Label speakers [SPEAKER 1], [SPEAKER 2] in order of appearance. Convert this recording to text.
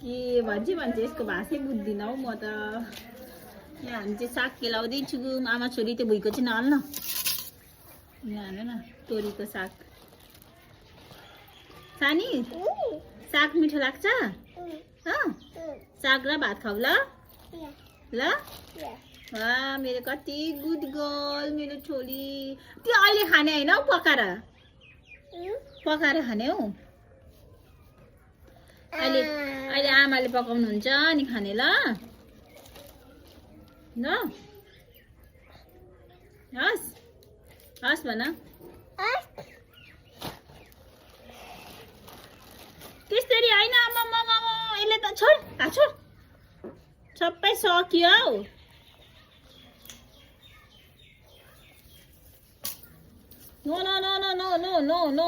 [SPEAKER 1] के भन्छ यसको भाषै बुझ्दिन हौ म त। यहाँ हामी चाहिँ साग केलाउँदैछु। आमा छोरी त्यो भुइँको चाहिँ नहाल्न। यहाँ हाल्नु न तोरीको साग। सानी साग मिठो लाग्छ? साग र भात खाऊ ल? ल मेरो कति गुड गर्ल मेरो छोरी। त्यो अहिले खाने होइन हौ, पकाएर खाने हौ। अहिले आमाले पकाउनुहुन्छ अनि खाने ल? हस् हस् भन। त्यसरी होइन यसले त छोड सबै सक्यो हौ। No no no no no no no no